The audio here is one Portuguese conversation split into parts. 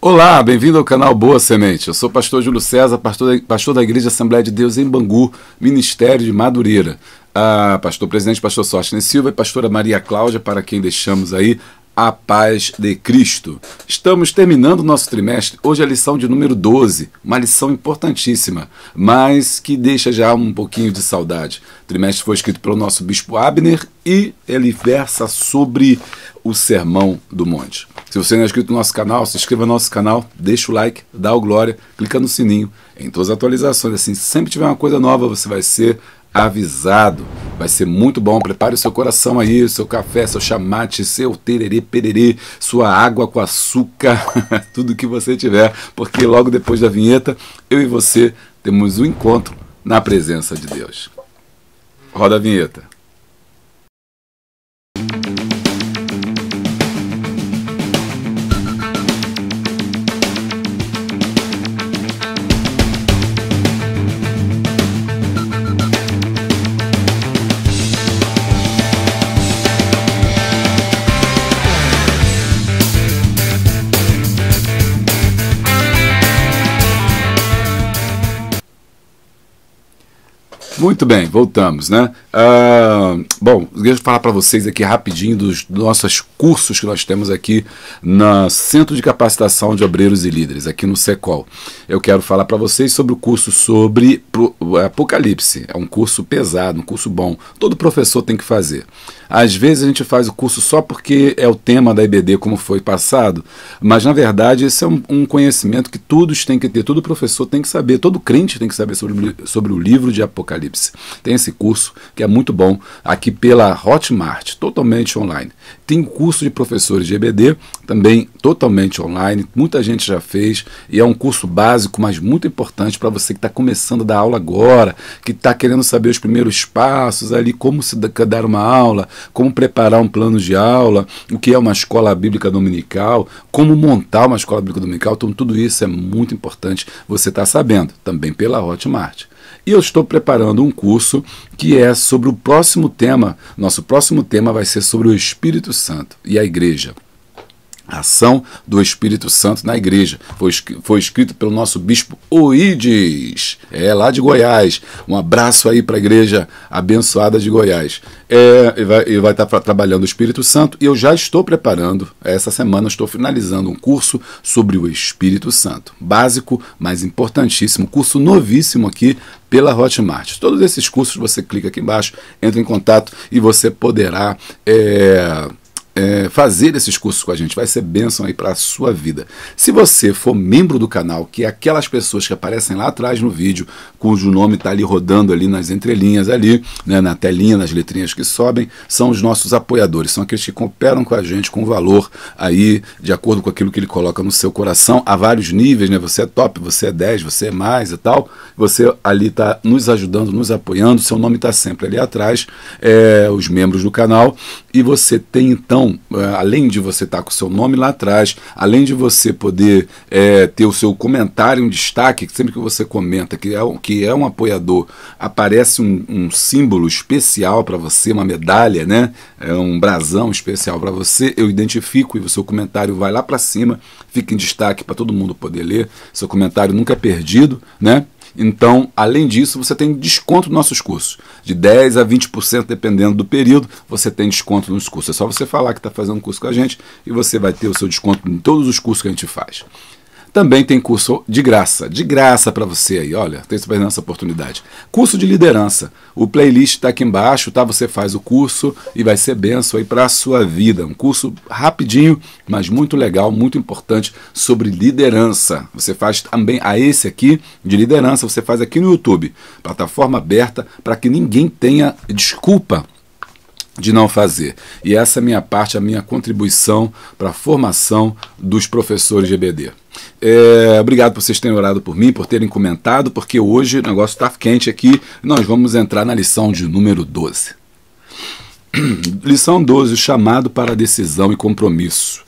Olá, bem-vindo ao canal Boa Semente. Eu sou o pastor Júlio César, pastor da Igreja Assembleia de Deus em Bangu, Ministério de Madureira. Pastor presidente, pastor Sóstenes Silva e pastora Maria Cláudia, para quem deixamos aí a paz de Cristo. Estamos terminando o nosso trimestre. Hoje é a lição de número 12, uma lição importantíssima, mas que deixa já um pouquinho de saudade. O trimestre foi escrito pelo nosso bispo Abner e ele versa sobre o Sermão do Monte. Se você não é inscrito no nosso canal, se inscreva no nosso canal, deixa o like, dá o glória, clica no sininho em todas as atualizações. Assim, se sempre tiver uma coisa nova, você vai ser avisado. Vai ser muito bom. Prepare o seu coração aí, o seu café, seu chamate, seu tererê, pererê, sua água com açúcar, tudo que você tiver, porque logo depois da vinheta, eu e você temos um encontro na presença de Deus. Roda a vinheta. Muito bem, voltamos, né? Bom, deixa eu falar para vocês aqui rapidinho dos nossos cursos que nós temos aqui no Centro de Capacitação de Obreiros e Líderes, aqui no SECOL. Eu quero falar para vocês sobre o curso sobre Apocalipse. É um curso pesado, um curso bom. Todo professor tem que fazer. Às vezes a gente faz o curso só porque é o tema da EBD, como foi passado, mas na verdade esse é um conhecimento que todos têm que ter, todo professor tem que saber, todo crente tem que saber sobre o livro de Apocalipse. Tem esse curso que é muito bom, aqui pela Hotmart, totalmente online. Tem curso de professores de EBD, também totalmente online, muita gente já fez, e é um curso básico, mas muito importante para você que está começando a dar aula agora, que está querendo saber os primeiros passos ali, como se dar uma aula, como preparar um plano de aula, o que é uma escola bíblica dominical, como montar uma escola bíblica dominical. Então tudo isso é muito importante você estar sabendo, também pela Hotmart. E eu estou preparando um curso que é sobre o próximo tema. Nosso próximo tema vai ser sobre o Espírito Santo e a igreja. A ação do Espírito Santo na igreja. Foi escrito pelo nosso bispo Oídes, lá de Goiás. Um abraço aí para a igreja abençoada de Goiás. Ele vai estar trabalhando o Espírito Santo e eu já estou preparando, essa semana estou finalizando um curso sobre o Espírito Santo. Básico, mas importantíssimo, curso novíssimo aqui pela Hotmart. Todos esses cursos você clica aqui embaixo, entra em contato e você poderá fazer esses cursos com a gente, vai ser bênção aí para a sua vida. Se você for membro do canal, que é aquelas pessoas que aparecem lá atrás no vídeo, cujo nome está ali rodando ali nas entrelinhas ali, né, na telinha, nas letrinhas que sobem, são os nossos apoiadores, são aqueles que cooperam com a gente com valor aí, de acordo com aquilo que ele coloca no seu coração, a vários níveis, né? Você é top, você é 10, você é mais e tal, você ali está nos ajudando, nos apoiando, seu nome está sempre ali atrás, os membros do canal, e você tem então, além de você estar com o seu nome lá atrás, além de você poder ter o seu comentário em destaque, sempre que você comenta que é um apoiador, aparece um símbolo especial para você, uma medalha, né? Um brasão especial para você, eu identifico e o seu comentário vai lá para cima, fica em destaque para todo mundo poder ler, seu comentário nunca é perdido, né? Então, além disso, você tem desconto nos nossos cursos. De 10% a 20%, dependendo do período, você tem desconto nos cursos. É só você falar que está fazendo um curso com a gente e você vai ter o seu desconto em todos os cursos que a gente faz. Também tem curso de graça para você aí, olha, tem essa oportunidade. Curso de liderança, o playlist está aqui embaixo, tá? Você faz o curso e vai ser bênção aí para a sua vida. Um curso rapidinho, mas muito legal, muito importante sobre liderança. Você faz também esse aqui de liderança, você faz aqui no YouTube, plataforma aberta para que ninguém tenha desculpa de não fazer. E essa é a minha parte, a minha contribuição para a formação dos professores de EBD. Obrigado por vocês terem orado por mim, por terem comentado, porque hoje o negócio está quente aqui. Nós vamos entrar na lição de número 12. Lição 12, o chamado para decisão e compromisso.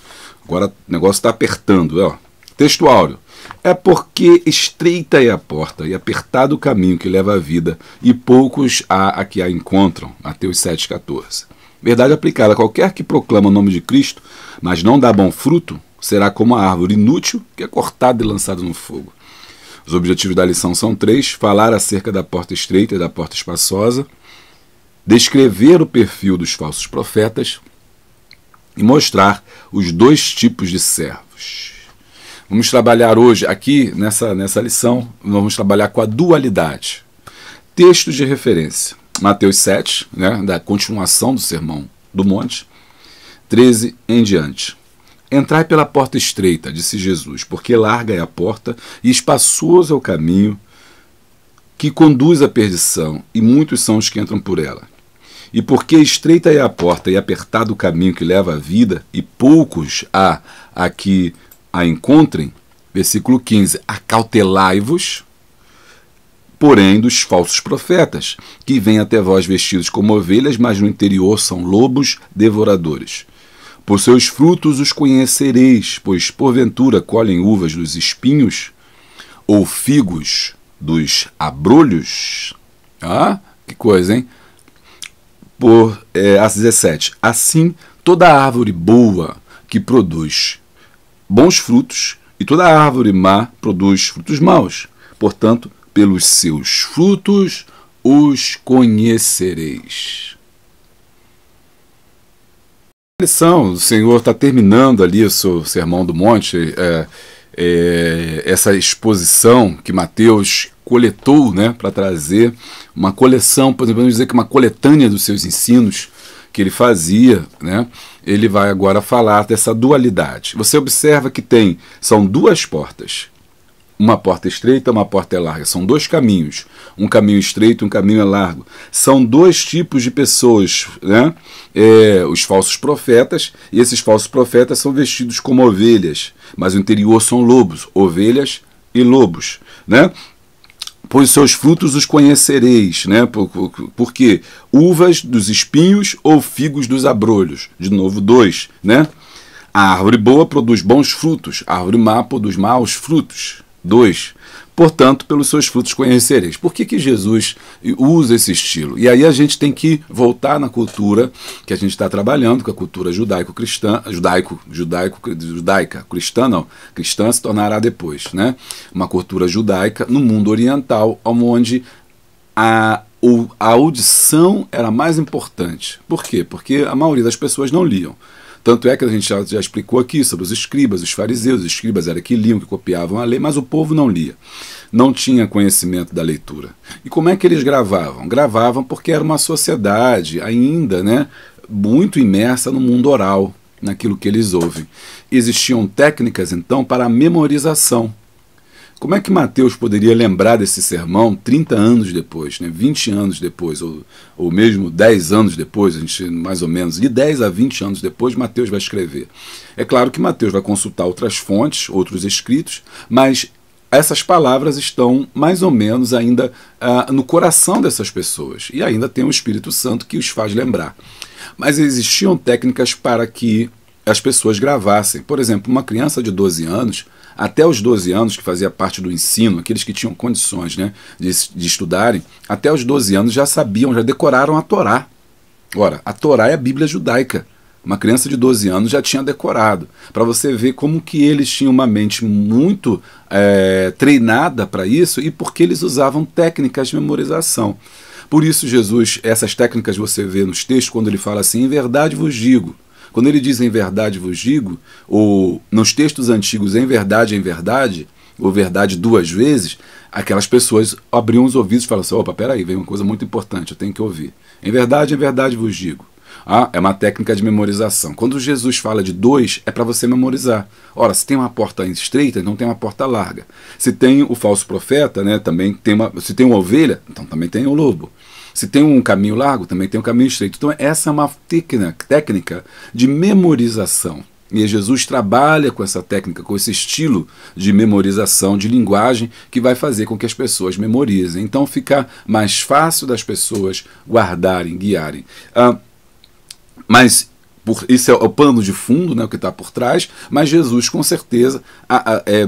Agora o negócio está apertando. Ó. Texto áureo. É porque estreita é a porta e apertado o caminho que leva à vida, e poucos há a que a encontram. Mateus 7,14. Verdade aplicada: qualquer que proclama o nome de Cristo, mas não dá bom fruto, será como a árvore inútil que é cortada e lançada no fogo. Os objetivos da lição são 3: falar acerca da porta estreita e da porta espaçosa, descrever o perfil dos falsos profetas e mostrar os 2 tipos de servos. Vamos trabalhar hoje, aqui nessa lição, vamos trabalhar com a dualidade. Textos de referência: Mateus 7, né, da continuação do Sermão do Monte, 13 em diante. Entrai pela porta estreita, disse Jesus, porque larga é a porta e espaçoso é o caminho que conduz à perdição, e muitos são os que entram por ela. E porque estreita é a porta e apertado o caminho que leva à vida, e poucos há a que a encontrem, versículo 15, acautelai-vos, porém, dos falsos profetas, que vêm até vós vestidos como ovelhas, mas no interior são lobos devoradores. Por seus frutos os conhecereis, pois porventura colhem uvas dos espinhos ou figos dos abrolhos? Ah, que coisa, hein? Às 17. Assim, toda árvore boa que produz bons frutos, e toda árvore má produz frutos maus. Portanto, pelos seus frutos os conhecereis. A lição, o Senhor está terminando ali o seu Sermão do Monte, essa exposição que Mateus coletou, né, para trazer uma coleção, podemos dizer que uma coletânea dos seus ensinos que ele fazia, né? Ele vai agora falar dessa dualidade. Você observa que são 2 portas. Uma porta estreita, uma porta larga. São 2 caminhos. Um caminho estreito, um caminho largo. São 2 tipos de pessoas, né? Os falsos profetas, e esses falsos profetas são vestidos como ovelhas, mas o interior são lobos, ovelhas e lobos, né? Pois seus frutos os conhecereis, né? Porque uvas dos espinhos ou figos dos abrolhos. De novo, 2, né? A árvore boa produz bons frutos, a árvore má produz maus frutos. 2. Portanto, pelos seus frutos conhecereis. Por que Jesus usa esse estilo? E aí a gente tem que voltar na cultura que a gente está trabalhando, com a cultura judaico-cristã, judaica, cristã não, cristã se tornará depois, né? Uma cultura judaica no mundo oriental, onde a audição era mais importante. Por quê? Porque a maioria das pessoas não liam. Tanto é que a gente já explicou aqui sobre os escribas, os fariseus. Os escribas eram que liam, que copiavam a lei, mas o povo não lia. Não tinha conhecimento da leitura. E como é que eles gravavam? Gravavam porque era uma sociedade ainda, né, muito imersa no mundo oral, naquilo que eles ouvem. Existiam técnicas, então, para a memorização. Como é que Mateus poderia lembrar desse sermão 30 anos depois, né, 20 anos depois, ou mesmo 10 anos depois, a gente, mais ou menos, de 10 a 20 anos depois, Mateus vai escrever. É claro que Mateus vai consultar outras fontes, outros escritos, mas essas palavras estão mais ou menos ainda no coração dessas pessoas, e ainda tem o Espírito Santo que os faz lembrar. Mas existiam técnicas para que as pessoas gravassem. Por exemplo, uma criança de 12 anos, até os 12 anos, que fazia parte do ensino, aqueles que tinham condições, né, de estudarem, até os 12 anos já sabiam, já decoraram a Torá. Ora, a Torá é a Bíblia judaica. Uma criança de 12 anos já tinha decorado. Para você ver como que eles tinham uma mente muito treinada para isso, e porque eles usavam técnicas de memorização. Por isso Jesus, essas técnicas você vê nos textos, quando ele fala assim, em verdade vos digo. Quando ele diz em verdade vos digo, ou nos textos antigos em verdade, ou verdade 2 vezes, aquelas pessoas abriam os ouvidos e falavam assim, opa, peraí, vem uma coisa muito importante, eu tenho que ouvir. Em verdade vos digo. É uma técnica de memorização. Quando Jesus fala de 2, é para você memorizar. Ora, se tem uma porta estreita, então tem uma porta larga. Se tem o falso profeta, né, também tem se tem uma ovelha, então também tem o lobo. Se tem um caminho largo, também tem um caminho estreito. Então essa é uma técnica de memorização. E Jesus trabalha com essa técnica, com esse estilo de memorização, de linguagem, que vai fazer com que as pessoas memorizem. Então fica mais fácil das pessoas guardarem, guiarem. Mas isso é o pano de fundo, né, o que está por trás, mas Jesus, com certeza,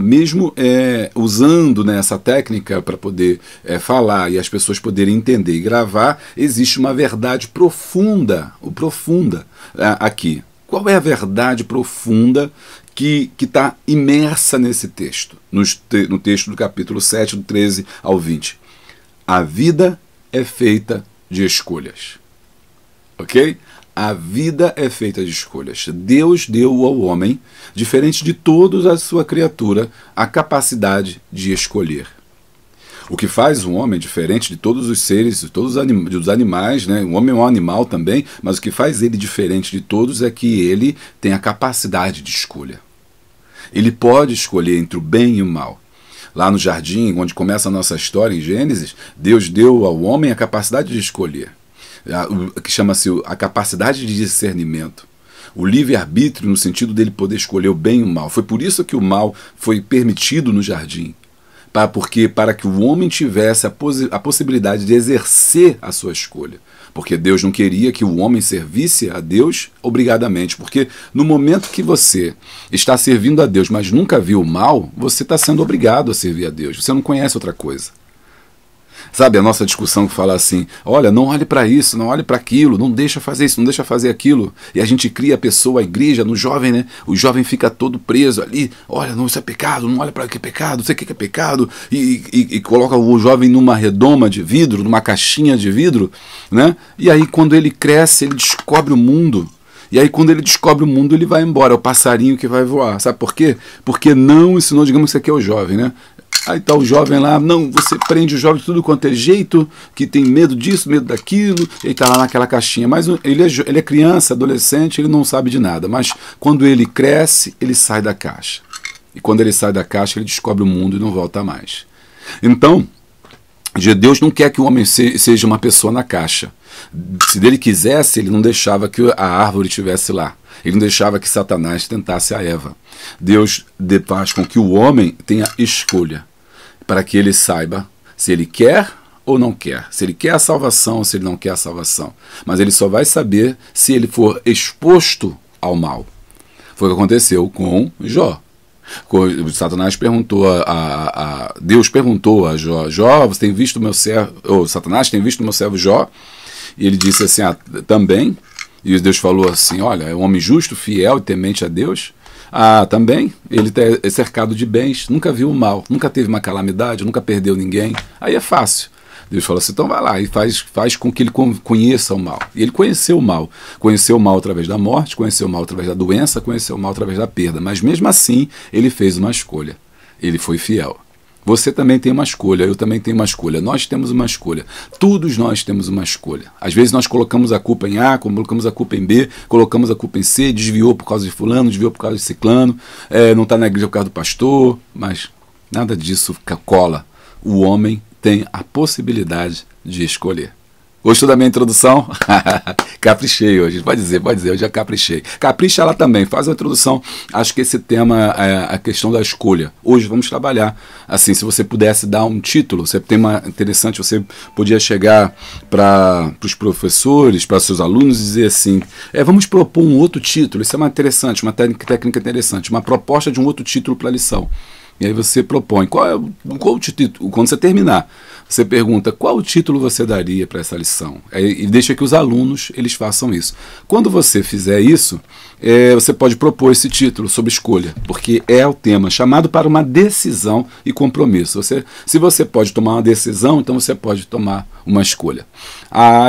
mesmo usando, né, essa técnica para poder falar e as pessoas poderem entender e gravar, existe uma verdade profunda aqui. Qual é a verdade profunda que está imersa nesse texto, no texto do capítulo 7, do 13 ao 20? A vida é feita de escolhas. Ok? A vida é feita de escolhas. Deus deu ao homem, diferente de todos a sua criatura, a capacidade de escolher. O que faz o homem diferente de todos os seres, de todos os animais, né? O homem é um animal também, mas o que faz ele diferente de todos é que ele tem a capacidade de escolha. Ele pode escolher entre o bem e o mal. Lá no jardim, onde começa a nossa história, em Gênesis, Deus deu ao homem a capacidade de escolher, que chama-se a capacidade de discernimento. O livre-arbítrio no sentido dele poder escolher o bem e o mal. Foi por isso que o mal foi permitido no jardim. Para que o homem tivesse a possibilidade de exercer a sua escolha. Porque Deus não queria que o homem servisse a Deus obrigadamente. Porque no momento que você está servindo a Deus, mas nunca viu o mal, você está sendo obrigado a servir a Deus. Você não conhece outra coisa. Sabe, a nossa discussão que fala assim, olha, não olhe para isso, não olhe para aquilo, não deixa fazer isso, não deixa fazer aquilo. E a gente cria a pessoa, a igreja, no jovem, né? O jovem fica todo preso ali, olha, não, isso é pecado, não olha para o que é pecado, não sei o que é pecado, e coloca o jovem numa redoma de vidro, numa caixinha de vidro, né? E aí quando ele cresce, ele descobre o mundo. E aí quando ele descobre o mundo, ele vai embora, é o passarinho que vai voar. Sabe por quê? Porque não ensinou, digamos que aqui é o jovem, né? Aí está o jovem lá, não, você prende o jovem de tudo quanto é jeito, que tem medo disso, medo daquilo, ele está lá naquela caixinha. Mas ele é criança, adolescente, ele não sabe de nada. Mas quando ele cresce, ele sai da caixa. E quando ele sai da caixa, ele descobre o mundo e não volta mais. Então, Deus não quer que o homem seja uma pessoa na caixa. Se ele quisesse, ele não deixava que a árvore estivesse lá. Ele não deixava que Satanás tentasse a Eva. Deus faz com que o homem tenha escolha, para que ele saiba se ele quer ou não quer, se ele quer a salvação ou se ele não quer a salvação. Mas ele só vai saber se ele for exposto ao mal. Foi o que aconteceu com Jó. Satanás perguntou Deus perguntou a Jó, você tem visto meu servo, ou Satanás tem visto meu servo Jó? E ele disse assim, também. E Deus falou assim, olha, é um homem justo, fiel e temente a Deus. Também, ele é cercado de bens, nunca viu o mal, nunca teve uma calamidade, nunca perdeu ninguém. Aí é fácil. Deus falou assim, então vai lá e faz com que ele conheça o mal. E ele conheceu o mal através da morte, conheceu o mal através da doença, conheceu o mal através da perda. Mas mesmo assim, ele fez uma escolha. Ele foi fiel. Você também tem uma escolha, eu também tenho uma escolha. Nós temos uma escolha. Todos nós temos uma escolha. Às vezes nós colocamos a culpa em A, colocamos a culpa em B, colocamos a culpa em C, desviou por causa de fulano, desviou por causa de ciclano, não está na igreja por causa do pastor, mas nada disso cola. O homem tem a possibilidade de escolher. Gostou da minha introdução? Caprichei hoje, pode dizer, eu já caprichei. Capricha lá também, faz a introdução. Acho que esse tema é a questão da escolha. Hoje vamos trabalhar, assim, se você pudesse dar um título, você tem uma interessante, você podia chegar para os professores, para seus alunos e dizer assim, vamos propor um outro título, isso é uma interessante, uma técnica interessante, uma proposta de um outro título para a lição. E aí você propõe, qual o título, quando você terminar, você pergunta qual o título você daria para essa lição. E deixa que os alunos eles façam isso. Quando você fizer isso, você pode propor esse título sobre escolha, porque é o tema chamado para uma decisão e compromisso. Se você pode tomar uma decisão, então você pode tomar uma escolha.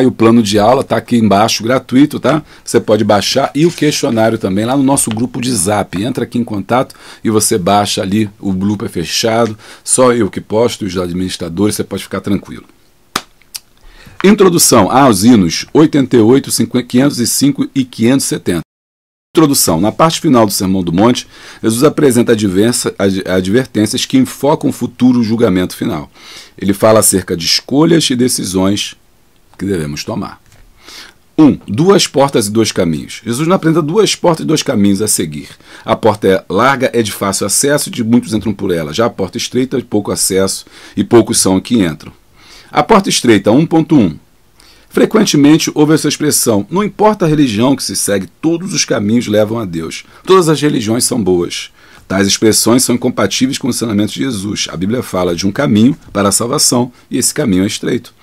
E o plano de aula está aqui embaixo, gratuito, tá? Você pode baixar, e o questionário também, lá no nosso grupo de Zap. Entra aqui em contato e você baixa ali, o grupo é fechado, só eu que posto, os administradores, você pode ficar tranquilo. Introdução aos hinos 88, 505 e 570. Introdução. Na parte final do Sermão do Monte, Jesus apresenta advertências que enfocam o futuro julgamento final. Ele fala acerca de escolhas e decisões que devemos tomar. 2 portas e 2 caminhos. Jesus não apresenta 2 portas e 2 caminhos a seguir. A porta larga é de fácil acesso e de muitos entram por ela. Já a porta estreita é de pouco acesso e poucos são que entram. A porta estreita, 1.1. Frequentemente ouve essa expressão, não importa a religião que se segue, todos os caminhos levam a Deus. Todas as religiões são boas. Tais expressões são incompatíveis com o ensinamento de Jesus. A Bíblia fala de um caminho para a salvação e esse caminho é estreito.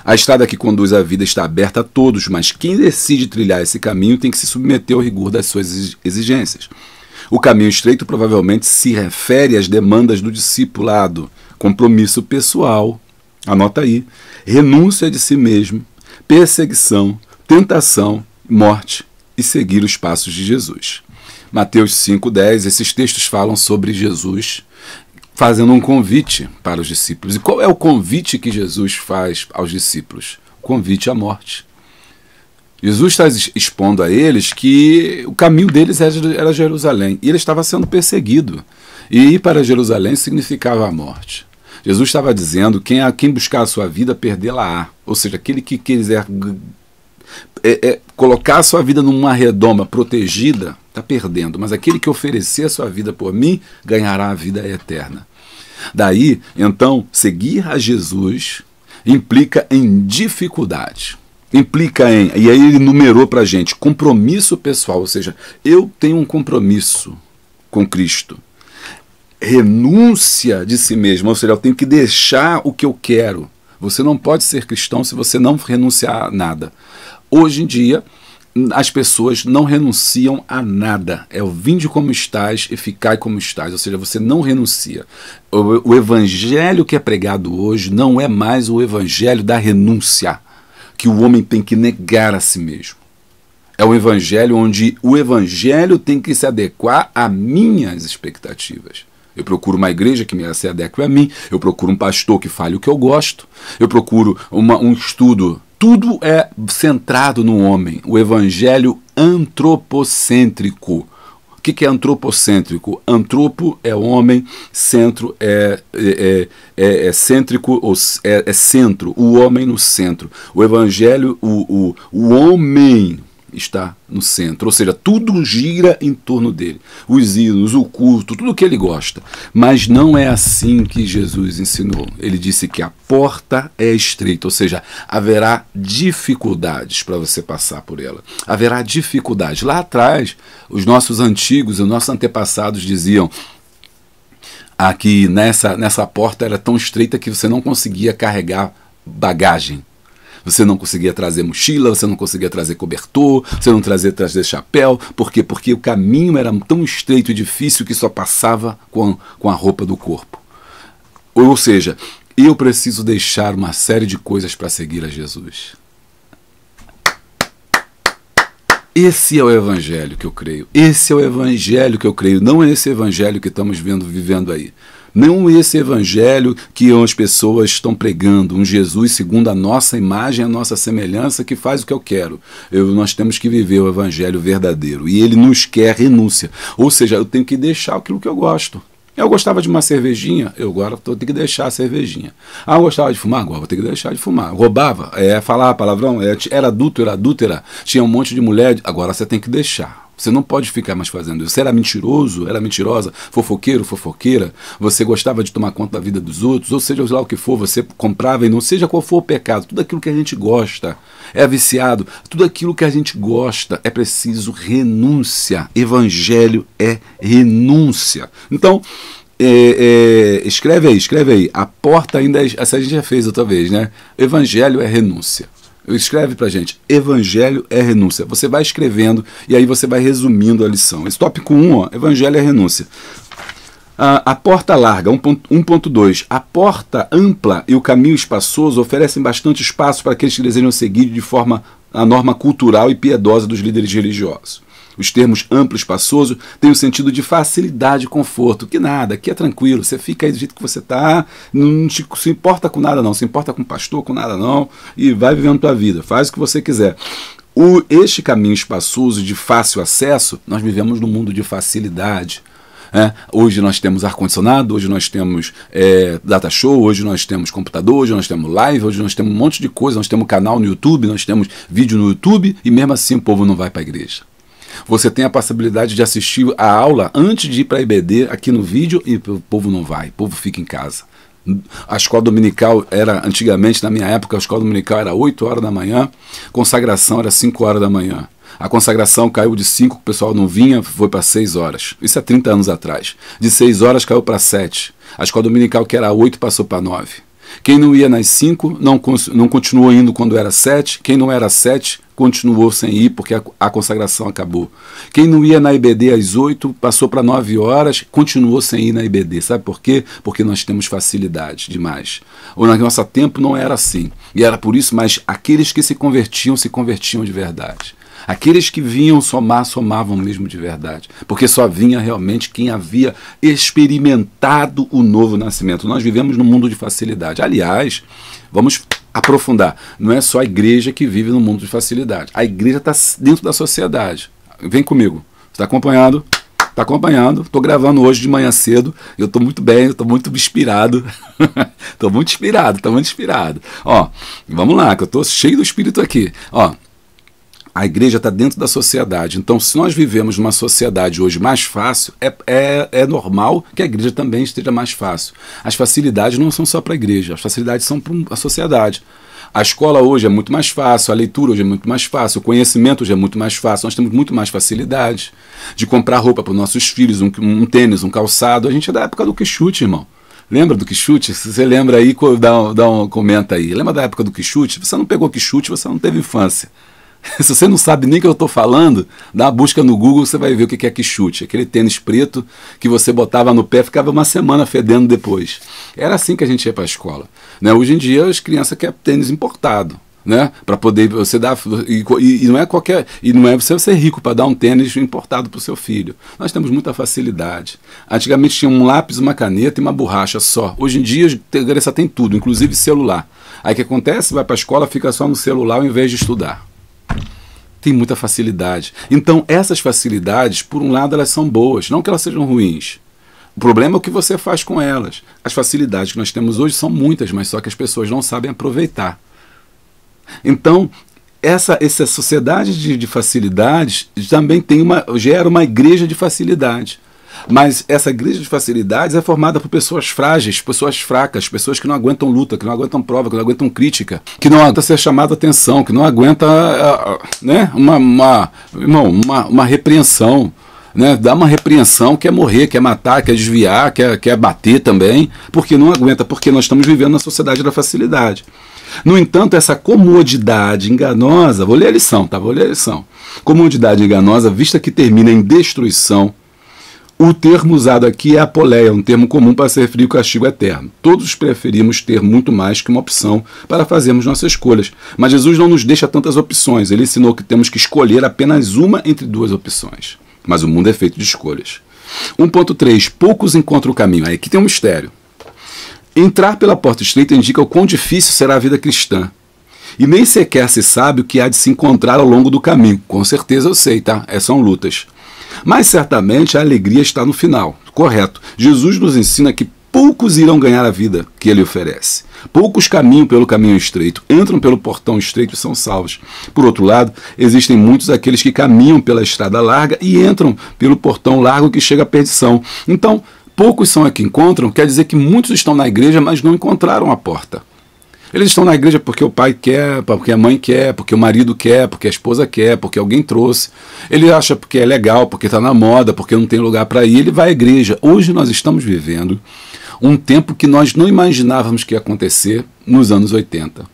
A estrada que conduz à vida está aberta a todos, mas quem decide trilhar esse caminho tem que se submeter ao rigor das suas exigências. O caminho estreito provavelmente se refere às demandas do discipulado, compromisso pessoal, anota aí, renúncia de si mesmo, perseguição, tentação, morte e seguir os passos de Jesus. Mateus 5,10, esses textos falam sobre Jesus fazendo um convite para os discípulos. E qual é o convite que Jesus faz aos discípulos? O convite à morte. Jesus está expondo a eles que o caminho deles era Jerusalém, e ele estava sendo perseguido. E ir para Jerusalém significava a morte. Jesus estava dizendo que quem buscar a sua vida, perdê-la-á. Ou seja, aquele que quiser colocar a sua vida numa redoma protegida, está perdendo. Mas aquele que oferecer a sua vida por mim, ganhará a vida eterna. Daí, então, seguir a Jesus implica em dificuldade. Implica em, e aí ele numerou para a gente, compromisso pessoal, ou seja, eu tenho um compromisso com Cristo. Renúncia de si mesmo, ou seja, eu tenho que deixar o que eu quero. Você não pode ser cristão se você não renunciar a nada. Hoje em dia, as pessoas não renunciam a nada. É o vinde como estás e ficai como estás. Ou seja, você não renuncia. O evangelho que é pregado hoje não é mais o evangelho da renúncia, que o homem tem que negar a si mesmo. É o evangelho onde o evangelho tem que se adequar a minhas expectativas. Eu procuro uma igreja que se adeque a mim, eu procuro um pastor que fale o que eu gosto, eu procuro um estudo. Tudo é centrado no homem. O evangelho antropocêntrico. O que é antropocêntrico? Antropo é homem, centro é cêntrico, é centro, o homem no centro. O evangelho, o homem está no centro, ou seja, tudo gira em torno dele. Os hinos, o culto, tudo que ele gosta. Mas não é assim que Jesus ensinou. Ele disse que a porta é estreita, ou seja, haverá dificuldades para você passar por ela. Haverá dificuldades. Lá atrás, os nossos antigos, os nossos antepassados diziam que nessa porta era tão estreita que você não conseguia carregar bagagem. Você não conseguia trazer mochila, você não conseguia trazer cobertor, você não trazer chapéu. Por quê? Porque o caminho era tão estreito e difícil que só passava com a roupa do corpo. Ou seja, eu preciso deixar uma série de coisas para seguir a Jesus. Esse é o evangelho que eu creio. Esse é o evangelho que eu creio. Não é esse evangelho que estamos vivendo aí. Não esse evangelho que as pessoas estão pregando, um Jesus segundo a nossa imagem, a nossa semelhança, que faz o que eu quero. Nós temos que viver o evangelho verdadeiro. E ele nos quer renúncia. Ou seja, eu tenho que deixar aquilo que eu gosto. Eu gostava de uma cervejinha, eu agora vou ter que deixar a cervejinha. Eu gostava de fumar, agora vou ter que deixar de fumar. Roubava, falava palavrão, era adúltera, tinha um monte de mulher, agora você tem que deixar. Você não pode ficar mais fazendo isso. Você era mentiroso, era mentirosa, fofoqueiro, fofoqueira, você gostava de tomar conta da vida dos outros, ou seja lá o que for, você comprava, e não seja qual for o pecado, tudo aquilo que a gente gosta, é viciado, tudo aquilo que a gente gosta, é preciso renúncia. Evangelho é renúncia. Então, escreve aí, a porta ainda, essa a gente já fez outra vez, né? Evangelho é renúncia. Escreve pra gente, evangelho é renúncia. Você vai escrevendo e aí você vai resumindo a lição. Esse tópico 1, evangelho é renúncia. A porta larga, 1.2. A porta ampla e o caminho espaçoso oferecem bastante espaço para aqueles que desejam seguir de forma a norma cultural e piedosa dos líderes religiosos. Os termos amplo e espaçoso têm o sentido de facilidade e conforto. Que nada, aqui é tranquilo, você fica aí do jeito que você está, não se importa com nada não, se importa com pastor, com nada não, e vai vivendo a tua vida, faz o que você quiser. Este caminho espaçoso de fácil acesso, nós vivemos num mundo de facilidade. Hoje nós temos ar-condicionado, hoje nós temos data show, hoje nós temos computador, hoje nós temos live, hoje nós temos um monte de coisa, nós temos canal no YouTube, nós temos vídeo no YouTube, e mesmo assim o povo não vai para a igreja. Você tem a possibilidade de assistir a aula antes de ir para a IBD aqui no vídeo e o povo não vai, o povo fica em casa. A escola dominical era, antigamente, na minha época, a escola dominical era 8 horas da manhã, consagração era 5 horas da manhã. A consagração caiu de 5, o pessoal não vinha, foi para 6 horas. Isso é 30 anos atrás. De 6 horas caiu para 7. A escola dominical, que era 8, passou para 9. Quem não ia nas 5 não continuou indo quando era 7. Quem não era 7 continuou sem ir porque a consagração acabou. Quem não ia na IBD às 8, passou para 9 horas, continuou sem ir na IBD. Sabe por quê? Porque nós temos facilidade demais. O nosso tempo não era assim. E era por isso, mas aqueles que se convertiam de verdade. Aqueles que vinham somar, somavam mesmo de verdade. Porque só vinha realmente quem havia experimentado o novo nascimento. Nós vivemos num mundo de facilidade. Aliás, vamos aprofundar. Não é só a igreja que vive no mundo de facilidade. A igreja está dentro da sociedade. Vem comigo. Está acompanhando? Está acompanhando. Estou gravando hoje de manhã cedo. Eu estou muito bem, estou muito inspirado. Estou muito inspirado. Ó, vamos lá, que eu estou cheio do espírito aqui. Ó, a igreja está dentro da sociedade. Então, se nós vivemos numa sociedade hoje mais fácil, é normal que a igreja também esteja mais fácil. As facilidades não são só para a igreja, as facilidades são para a sociedade. A escola hoje é muito mais fácil, a leitura hoje é muito mais fácil, o conhecimento hoje é muito mais fácil, nós temos muito mais facilidade de comprar roupa para os nossos filhos, um tênis, um calçado. A gente é da época do quichute, irmão. Lembra do quichute? Se você lembra aí, comenta aí. Lembra da época do quichute? Você não pegou quichute, você não teve infância. Se você não sabe nem o que eu estou falando, dá uma busca no Google, você vai ver o que é quichute. Aquele tênis preto que você botava no pé, ficava uma semana fedendo depois. Era assim que a gente ia para a escola. Né? Hoje em dia as crianças querem tênis importado, né? Para poder você dar, e não é qualquer, e não é você ser rico para dar um tênis importado para o seu filho. Nós temos muita facilidade. Antigamente tinha um lápis, uma caneta e uma borracha só. Hoje em dia a criança tem tudo, inclusive celular. Aí o que acontece? Vai para a escola, fica só no celular ao invés de estudar. Tem muita facilidade. Então, essas facilidades, por um lado, elas são boas, não que elas sejam ruins. O problema é o que você faz com elas. As facilidades que nós temos hoje são muitas, mas só que as pessoas não sabem aproveitar. Então, essa sociedade de facilidades também gera uma igreja de facilidade. Mas essa igreja de facilidades é formada por pessoas frágeis, pessoas fracas, pessoas que não aguentam luta, que não aguentam prova, que não aguentam crítica, que não aguentam ser chamado a atenção, que não aguenta né, uma repreensão. Né, dá uma repreensão, quer morrer, quer matar, quer desviar, quer bater também, porque não aguenta, porque nós estamos vivendo na sociedade da facilidade. No entanto, essa comodidade enganosa, vou ler a lição, tá? Vou ler a lição. Comodidade enganosa, vista que termina em destruição. O termo usado aqui é apoleia, um termo comum para se referir ao castigo eterno. Todos preferimos ter muito mais que uma opção para fazermos nossas escolhas. Mas Jesus não nos deixa tantas opções. Ele ensinou que temos que escolher apenas uma entre duas opções. Mas o mundo é feito de escolhas. 1.3. Poucos encontram o caminho. Aí aqui tem um mistério. Entrar pela porta estreita indica o quão difícil será a vida cristã. E nem sequer se sabe o que há de se encontrar ao longo do caminho. Com certeza eu sei, tá? São lutas. Mas certamente a alegria está no final. Correto. Jesus nos ensina que poucos irão ganhar a vida que ele oferece. Poucos caminham pelo caminho estreito, entram pelo portão estreito e são salvos. Por outro lado, existem muitos daqueles que caminham pela estrada larga e entram pelo portão largo que chega à perdição. Então, poucos são os que encontram, quer dizer que muitos estão na igreja, mas não encontraram a porta. Eles estão na igreja porque o pai quer, porque a mãe quer, porque o marido quer, porque a esposa quer, porque alguém trouxe. Ele acha porque é legal, porque está na moda, porque não tem lugar para ir, ele vai à igreja. Hoje nós estamos vivendo um tempo que nós não imaginávamos que ia acontecer nos anos 80.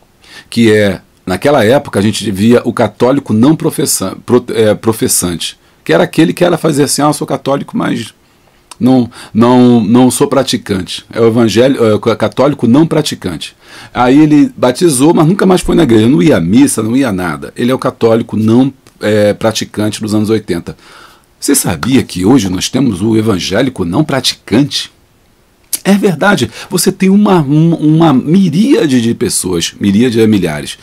Que é, naquela época, a gente via o católico não professante, que era aquele que era fazer assim, eu sou católico, mas não sou praticante. É o evangelho, católico não praticante. Aí ele batizou, mas nunca mais foi na igreja, não ia à missa, não ia a nada. Ele é o católico não praticante dos anos 80. Você sabia que hoje nós temos o evangélico não praticante? É verdade, você tem uma miríade de pessoas, miríade é milhares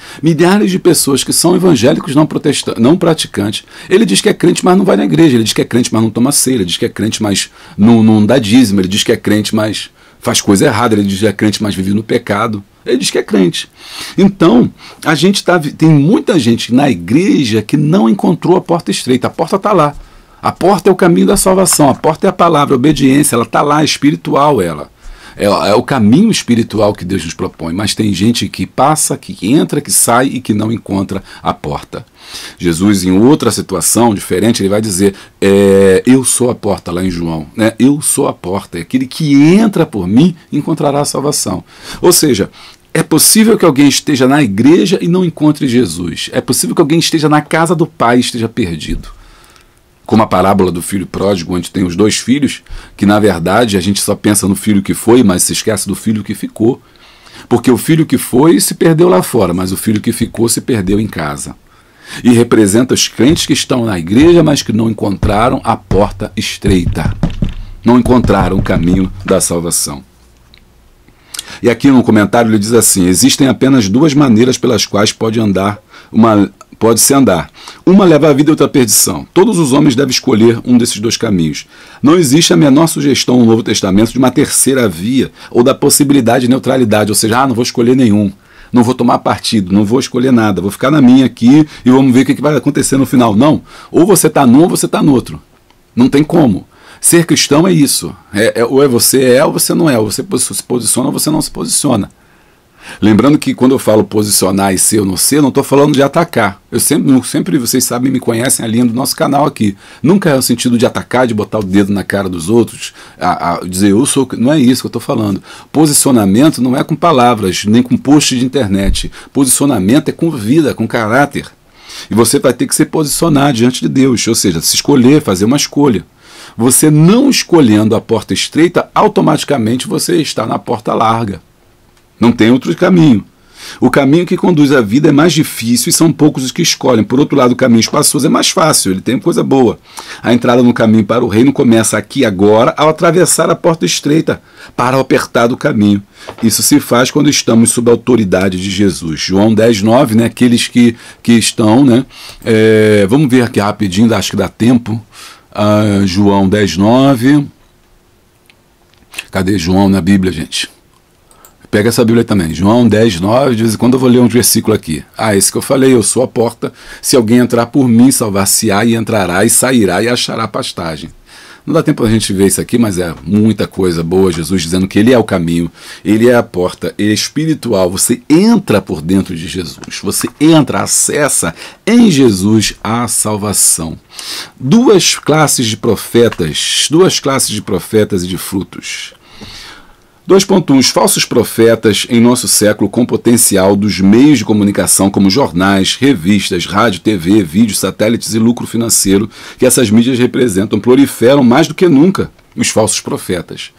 de pessoas que são evangélicos não praticantes. Ele diz que é crente, mas não vai na igreja. Ele diz que é crente, mas não toma ceia. Ele diz que é crente, mas não dá dízimo. Ele diz que é crente, mas faz coisa errada. Ele diz que é crente, mas vive no pecado. Ele diz que é crente. Então, tem muita gente na igreja que não encontrou a porta estreita. A porta está lá. A porta é o caminho da salvação, a porta é a palavra, a obediência, ela está lá, espiritual ela. É o caminho espiritual que Deus nos propõe, mas tem gente que passa, que entra, que sai e que não encontra a porta. Jesus, em outra situação diferente, ele vai dizer, eu sou a porta, lá em João, né? Eu sou a porta, é aquele que entra por mim encontrará a salvação. Ou seja, é possível que alguém esteja na igreja e não encontre Jesus. É possível que alguém esteja na casa do Pai e esteja perdido. Como a parábola do filho pródigo, onde tem os dois filhos, que na verdade a gente só pensa no filho que foi, mas se esquece do filho que ficou. Porque o filho que foi se perdeu lá fora, mas o filho que ficou se perdeu em casa. E representa os crentes que estão na igreja, mas que não encontraram a porta estreita. Não encontraram o caminho da salvação. E aqui no comentário ele diz assim, existem apenas duas maneiras pelas quais pode-se andar. Uma leva à vida e outra à perdição. Todos os homens devem escolher um desses dois caminhos. Não existe a menor sugestão no Novo Testamento de uma terceira via ou da possibilidade de neutralidade, ou seja, não vou escolher nenhum, não vou tomar partido, não vou escolher nada, vou ficar na minha aqui e vamos ver o que vai acontecer no final. Não, ou você está num ou você está no outro. Não tem como. Ser cristão é isso. Ou você ou você não é. Ou você se posiciona ou você não se posiciona. Lembrando que quando eu falo posicionar e ser ou não ser, não estou falando de atacar. Eu sempre, vocês sabem, me conhecem a linha do nosso canal aqui. Nunca é o sentido de atacar, de botar o dedo na cara dos outros, dizer eu sou... Não é isso que eu estou falando. Posicionamento não é com palavras, nem com post de internet. Posicionamento é com vida, com caráter. E você vai ter que se posicionar diante de Deus, ou seja, se escolher, fazer uma escolha. Você não escolhendo a porta estreita, automaticamente você está na porta larga. Não tem outro caminho. O caminho que conduz à vida é mais difícil e são poucos os que escolhem. Por outro lado, o caminho espaçoso é mais fácil, ele tem coisa boa. A entrada no caminho para o reino começa aqui agora ao atravessar a porta estreita para o apertado caminho. Isso se faz quando estamos sob a autoridade de Jesus. João 10:9, né, aqueles que estão, né, vamos ver aqui rapidinho, acho que dá tempo. João 10:9. Cadê João na Bíblia, gente? Pega essa Bíblia também, João 10:9, de vez em quando eu vou ler um versículo aqui. Esse que eu falei, eu sou a porta, se alguém entrar por mim, salvar-se-á e entrará e sairá e achará pastagem. Não dá tempo a gente ver isso aqui, mas é muita coisa boa, Jesus dizendo que ele é o caminho, ele é a porta, ele é espiritual, você entra por dentro de Jesus, você entra, acessa em Jesus a salvação. Duas classes de profetas e de frutos. 2.1. Falsos profetas em nosso século com potencial dos meios de comunicação como jornais, revistas, rádio, TV, vídeos, satélites e lucro financeiro que essas mídias representam proliferam mais do que nunca os falsos profetas.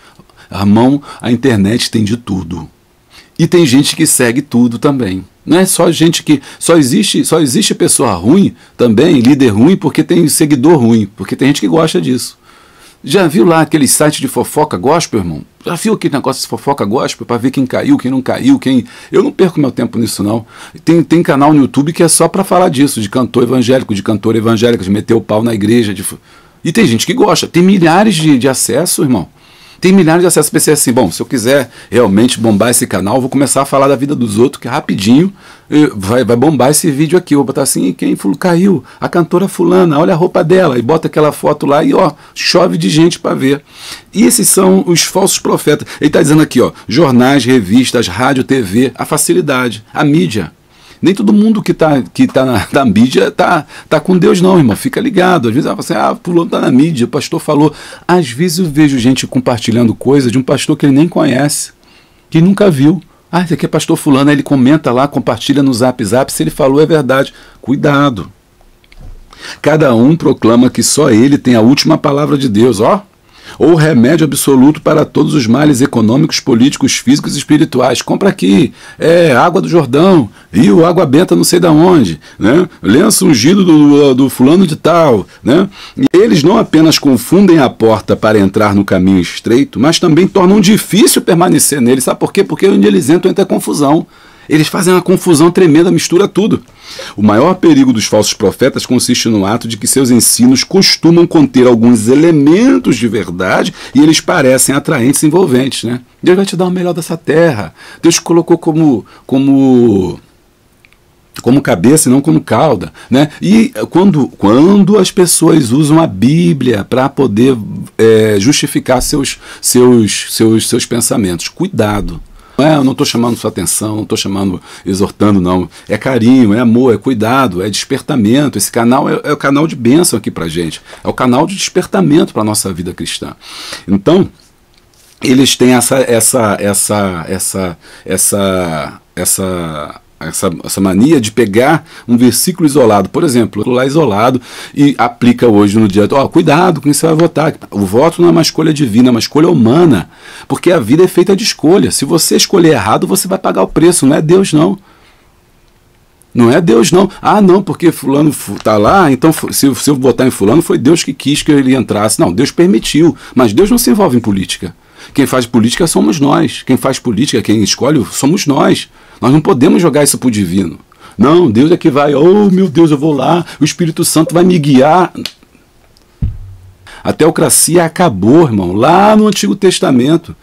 A internet tem de tudo. E tem gente que segue tudo também. Não é só gente que... Só existe pessoa ruim também, líder ruim, porque tem seguidor ruim, porque tem gente que gosta disso. Já viu lá aquele site de fofoca gospel, irmão? Já viu aquele negócio de fofoca gospel para ver quem caiu, quem não caiu, quem... Eu não perco meu tempo nisso, não. Tem canal no YouTube que é só para falar disso, de cantor evangélico, de cantora evangélica, de meter o pau na igreja. E tem gente que gosta. Tem milhares de acesso, irmão. Tem milhares de acessos. Pensei assim, bom, se eu quiser realmente bombar esse canal, eu vou começar a falar da vida dos outros, que rapidinho vai bombar esse vídeo aqui. Eu vou botar assim, quem caiu? A cantora fulana, olha a roupa dela. E bota aquela foto lá e chove de gente para ver. E esses são os falsos profetas. Ele está dizendo aqui, jornais, revistas, rádio, TV, a facilidade, a mídia. Nem todo mundo que tá na mídia tá com Deus não, irmão. Fica ligado. Às vezes ela fala assim, fulano tá na mídia, o pastor falou. Às vezes eu vejo gente compartilhando coisa de um pastor que ele nem conhece, que nunca viu. Esse aqui é pastor fulano, aí ele comenta lá, compartilha no Zap, se ele falou é verdade. Cuidado. Cada um proclama que só ele tem a última palavra de Deus, ou remédio absoluto para todos os males econômicos, políticos, físicos e espirituais. Compra aqui, água do Jordão, rio, água benta não sei da onde, né? Lenço ungido do fulano de tal, né? E eles não apenas confundem a porta para entrar no caminho estreito, mas também tornam difícil permanecer nele. Sabe por quê? Porque onde eles entram entra confusão. Eles fazem uma confusão tremenda, mistura tudo. O maior perigo dos falsos profetas consiste no ato de que seus ensinos costumam conter alguns elementos de verdade e eles parecem atraentes e envolventes, né? Deus vai te dar o melhor dessa terra. Deus te colocou como como cabeça e não como cauda, né? E quando as pessoas usam a Bíblia para poder justificar seus pensamentos, cuidado. Eu não estou chamando sua atenção, não estou exortando, não. É carinho, é amor, é cuidado, é despertamento. Esse canal é o canal de bênção aqui para gente. É o canal de despertamento para a nossa vida cristã. Então, eles têm essa mania de pegar um versículo isolado, por exemplo, lá isolado, e aplica hoje no dia. Cuidado com quem você vai votar. O voto não é uma escolha divina, é uma escolha humana, porque a vida é feita de escolha. Se você escolher errado, você vai pagar o preço. Não é Deus, não. Não é Deus, não. Não, porque fulano está lá, então se eu votar em fulano, foi Deus que quis que ele entrasse. Não, Deus permitiu, mas Deus não se envolve em política. Quem faz política somos nós. Quem faz política, quem escolhe, somos nós. Nós não podemos jogar isso para o divino. Não, Deus é que vai, meu Deus, eu vou lá, o Espírito Santo vai me guiar. A teocracia acabou, irmão, lá no Antigo Testamento.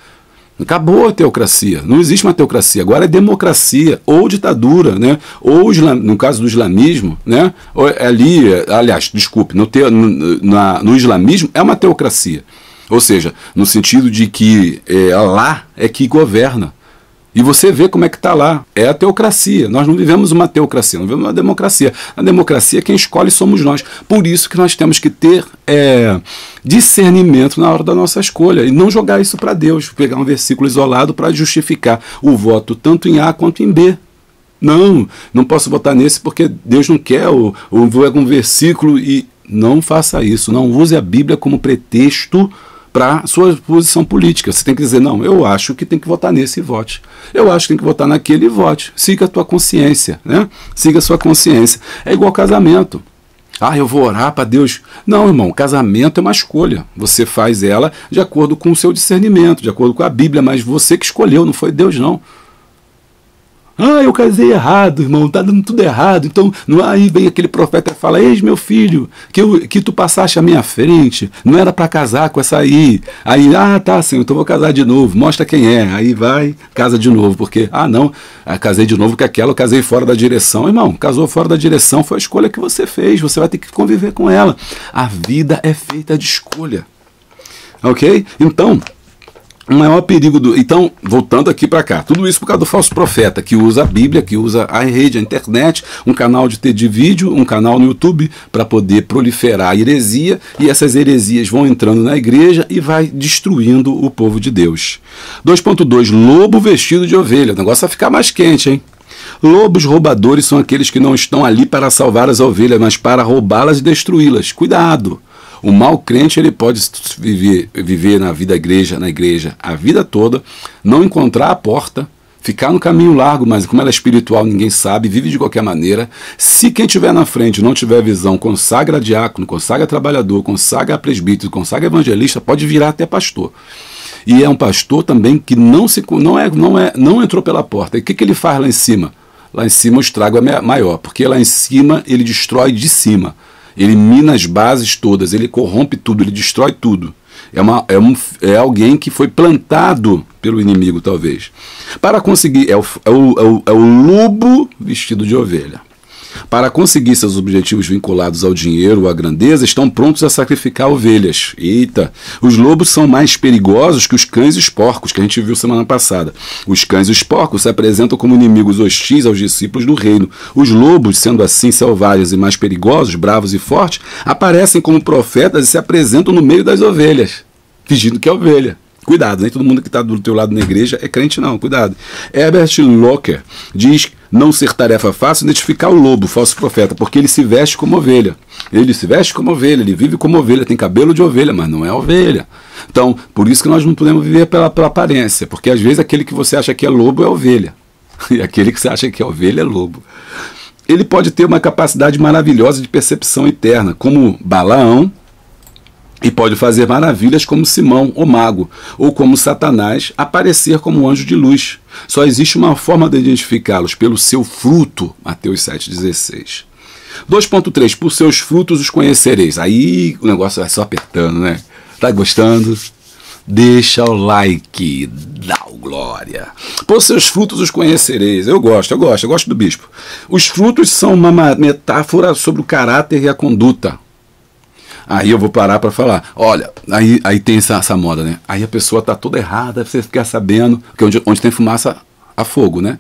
Acabou a teocracia, não existe uma teocracia, agora é democracia, ou ditadura, né? Ou no caso do islamismo, né? No islamismo é uma teocracia. Ou seja, no sentido de que Allah é que governa. E você vê como é que está lá. É a teocracia. Nós não vivemos uma teocracia, nós vivemos uma democracia. A democracia, quem escolhe somos nós. Por isso que nós temos que ter discernimento na hora da nossa escolha. E não jogar isso para Deus. Pegar um versículo isolado para justificar o voto tanto em A quanto em B. Não posso votar nesse porque Deus não quer. Ou vou um versículo e não faça isso. Não use a Bíblia como pretexto para sua posição política. Você tem que dizer, não, eu acho que tem que votar nesse e vote. Eu acho que tem que votar naquele e vote. Siga a tua consciência, né? Siga a sua consciência. É igual casamento. Eu vou orar para Deus. Não, irmão, casamento é uma escolha. Você faz ela de acordo com o seu discernimento, de acordo com a Bíblia, mas você que escolheu, não foi Deus, não. Eu casei errado, irmão, tá dando tudo errado. Então, aí vem aquele profeta e fala, eis meu filho, que tu passaste à minha frente, não era para casar com essa aí. Aí, tá, Senhor, então vou casar de novo, mostra quem é. Aí vai, casa de novo, porque, casei de novo com aquela, eu casei fora da direção. Irmão, casou fora da direção, foi a escolha que você fez, você vai ter que conviver com ela. A vida é feita de escolha. Ok? Então, o maior perigo Então, voltando aqui para cá, tudo isso por causa do falso profeta, que usa a Bíblia, que usa a rede, a internet, um canal de vídeo, um canal no YouTube, para poder proliferar a heresia, e essas heresias vão entrando na igreja e vai destruindo o povo de Deus. 2.2, lobo vestido de ovelha. O negócio vai ficar mais quente, hein? Lobos roubadores são aqueles que não estão ali para salvar as ovelhas, mas para roubá-las e destruí-las. Cuidado! O mau crente ele pode viver na igreja a vida toda, não encontrar a porta, ficar no caminho largo, mas como ela é espiritual, ninguém sabe, vive de qualquer maneira. Se quem estiver na frente não tiver visão, consagra diácono, consagra trabalhador, consagra presbítero, consagra evangelista, pode virar até pastor. E é um pastor também que não entrou pela porta. E o que ele faz lá em cima? Lá em cima o estrago é maior, porque lá em cima ele destrói de cima. Ele mina as bases todas, ele corrompe tudo, ele destrói tudo. É alguém que foi plantado pelo inimigo, talvez. Para conseguir, é o lobo vestido de ovelha. Para conseguir seus objetivos vinculados ao dinheiro ou à grandeza, estão prontos a sacrificar ovelhas. Eita! Os lobos são mais perigosos que os cães e os porcos, que a gente viu semana passada. Os cães e os porcos se apresentam como inimigos hostis aos discípulos do reino. Os lobos, sendo assim selvagens e mais perigosos, bravos e fortes, aparecem como profetas e se apresentam no meio das ovelhas, fingindo que é ovelha. Cuidado, nem todo mundo que está do teu lado na igreja é crente, não. Cuidado. Herbert Locker diz não ser tarefa fácil identificar o lobo, o falso profeta, porque ele se veste como ovelha. Ele se veste como ovelha, ele vive como ovelha, tem cabelo de ovelha, mas não é ovelha. Então, por isso que nós não podemos viver pela aparência, porque às vezes aquele que você acha que é lobo é ovelha, e aquele que você acha que é ovelha é lobo. Ele pode ter uma capacidade maravilhosa de percepção interna, como Balaão, e pode fazer maravilhas como Simão, o mago, ou como Satanás, aparecer como anjo de luz. Só existe uma forma de identificá-los, pelo seu fruto, Mateus 7,16. 2.3, por seus frutos os conhecereis. Aí o negócio vai só apertando, né? Tá gostando? Deixa o like, dá o glória. Por seus frutos os conhecereis. Eu gosto do bispo. Os frutos são uma metáfora sobre o caráter e a conduta. Aí eu vou parar para falar, olha, aí tem essa moda, né? Aí a pessoa tá toda errada, você ficar sabendo, que onde tem fumaça, há fogo, né?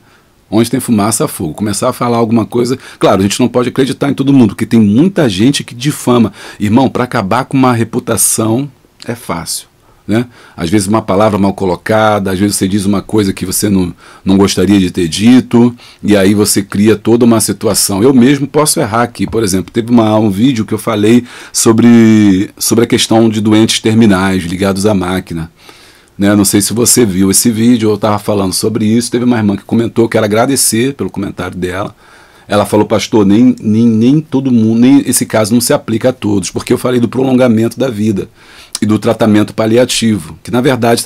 Onde tem fumaça, há fogo. Começar a falar alguma coisa, claro, a gente não pode acreditar em todo mundo, porque tem muita gente que difama. Irmão, para acabar com uma reputação é fácil, né? Às vezes uma palavra mal colocada, às vezes você diz uma coisa que você não gostaria de ter dito, e aí você cria toda uma situação. Eu mesmo posso errar aqui, por exemplo, teve um vídeo que eu falei sobre a questão de doentes terminais ligados à máquina. Né? Não sei se você viu esse vídeo, eu estava falando sobre isso, teve uma irmã que comentou, quero agradecer pelo comentário dela. Ela falou, pastor, nem todo mundo, nem esse caso não se aplica a todos, porque eu falei do prolongamento da vida e do tratamento paliativo, que na verdade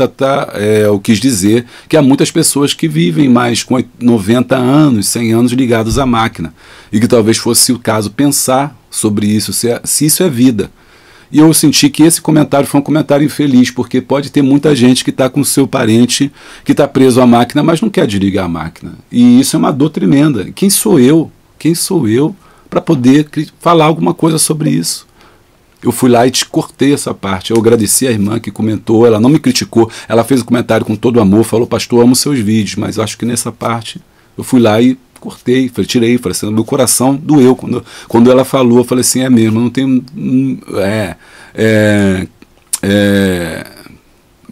eu quis dizer que há muitas pessoas que vivem mais com 90 anos, 100 anos ligados à máquina, e que talvez fosse o caso pensar sobre isso, se isso é vida. E eu senti que esse comentário foi um comentário infeliz, porque pode ter muita gente que está com seu parente que está preso à máquina, mas não quer desligar a máquina. E isso é uma dor tremenda. Quem sou eu para poder falar alguma coisa sobre isso? Eu fui lá e te cortei essa parte. Eu agradeci a irmã que comentou, ela não me criticou, ela fez o comentário com todo amor, falou, pastor, amo seus vídeos, mas acho que nessa parte eu fui lá e cortei, tirei, falei assim, meu coração doeu quando ela falou, eu falei assim, é mesmo, eu não tenho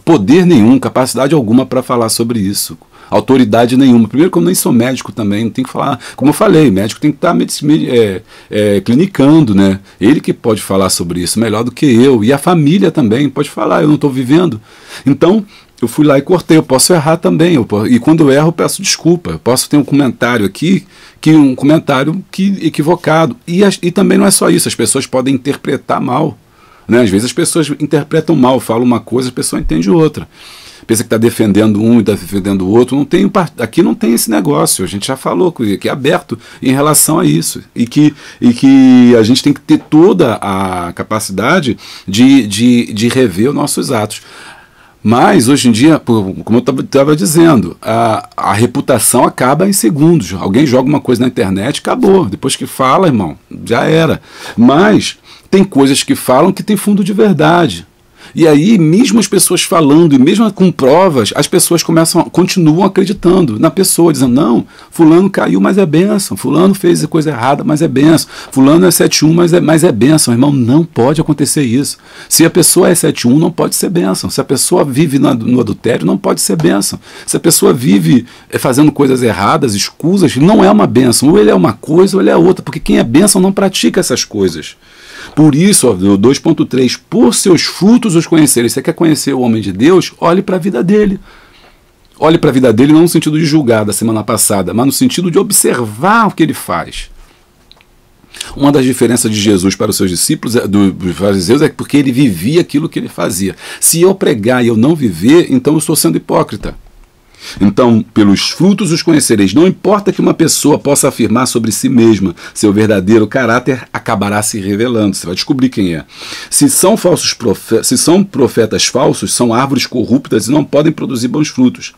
poder nenhum, capacidade alguma para falar sobre isso, autoridade nenhuma. Primeiro que eu nem sou médico também, não tenho que falar, como eu falei, médico tem que estar clinicando, né? Ele que pode falar sobre isso melhor do que eu, e a família também pode falar, eu não estou vivendo. Então, eu fui lá e cortei, eu posso errar também, e quando eu erro eu peço desculpa, eu posso ter um comentário aqui, equivocado, e também não é só isso, as pessoas podem interpretar mal, né? Às vezes as pessoas interpretam mal, falam uma coisa, a pessoa entende outra, pensa que está defendendo um e está defendendo o outro, aqui não tem esse negócio, a gente já falou que é aberto em relação a isso, e que a gente tem que ter toda a capacidade de rever os nossos atos. Mas, hoje em dia, como eu estava dizendo, a reputação acaba em segundos. Alguém joga uma coisa na internet, acabou. Depois que fala, irmão, já era. Mas tem coisas que falam que tem fundo de verdade. E aí, mesmo as pessoas falando, e mesmo com provas, as pessoas continuam acreditando na pessoa, dizendo, não, fulano caiu, mas é bênção, fulano fez coisa errada, mas é bênção, fulano é 7-1, mas é bênção. Irmão, não pode acontecer isso. Se a pessoa é 7-1, não pode ser bênção. Se a pessoa vive no adultério, não pode ser bênção. Se a pessoa vive fazendo coisas erradas, escusas, não é uma bênção. Ou ele é uma coisa, ou ele é outra, porque quem é bênção não pratica essas coisas. Por isso, 2.3, por seus frutos os conhecereis. Você quer conhecer o homem de Deus? Olhe para a vida dele. Olhe para a vida dele não no sentido de julgar da semana passada, mas no sentido de observar o que ele faz. Uma das diferenças de Jesus para os seus discípulos, dos fariseus, é porque ele vivia aquilo que ele fazia. Se eu pregar e eu não viver, então eu estou sendo hipócrita. Então, pelos frutos os conhecereis. Não importa que uma pessoa possa afirmar sobre si mesma, seu verdadeiro caráter acabará se revelando. Você vai descobrir quem é. Se são profetas falsos, são árvores corruptas e não podem produzir bons frutos.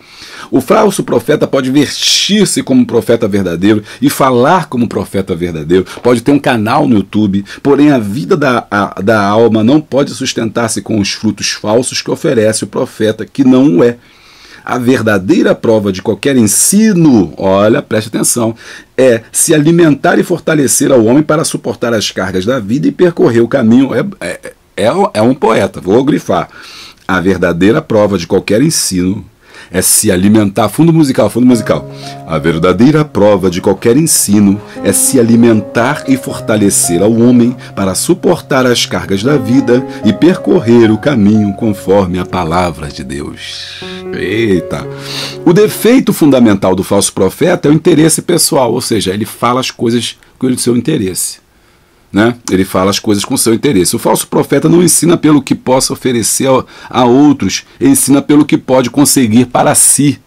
O falso profeta pode vestir-se como profeta verdadeiro e falar como profeta verdadeiro. Pode ter um canal no YouTube, porém a vida da alma não pode sustentar-se com os frutos falsos que oferece o profeta, que não o é. A verdadeira prova de qualquer ensino, olha, preste atenção, é se alimentar e fortalecer ao homem para suportar as cargas da vida e percorrer o caminho. É um poeta, vou grifar. A verdadeira prova de qualquer ensino é se alimentar, fundo musical. A verdadeira prova de qualquer ensino é se alimentar e fortalecer ao homem para suportar as cargas da vida e percorrer o caminho conforme a palavra de Deus. Eita! O defeito fundamental do falso profeta é o interesse pessoal, ou seja, ele fala as coisas com o seu interesse. Né? Ele fala as coisas com seu interesse. O falso profeta não ensina pelo que possa oferecer a outros, ele ensina pelo que pode conseguir para si.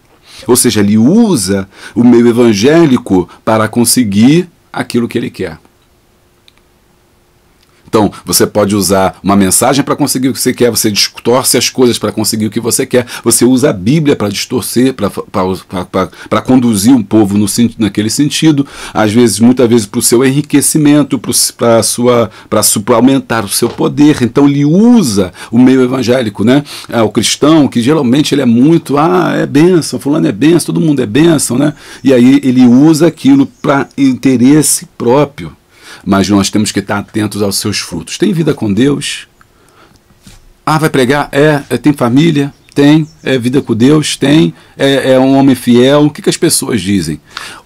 Ou seja, ele usa o meio evangélico para conseguir aquilo que ele quer. Então, você pode usar uma mensagem para conseguir o que você quer, você distorce as coisas para conseguir o que você quer, você usa a Bíblia para distorcer, para conduzir um povo naquele sentido, às vezes, muitas vezes, para o seu enriquecimento, para aumentar o seu poder. Então, ele usa o meio evangélico, né? O cristão, que geralmente ele é muito, é bênção, fulano é bênção, todo mundo é bênção, né? E aí ele usa aquilo para interesse próprio. Mas nós temos que estar atentos aos seus frutos. Tem vida com Deus? Vai pregar? Tem família? Tem. É vida com Deus? Tem. É um homem fiel? O que as pessoas dizem?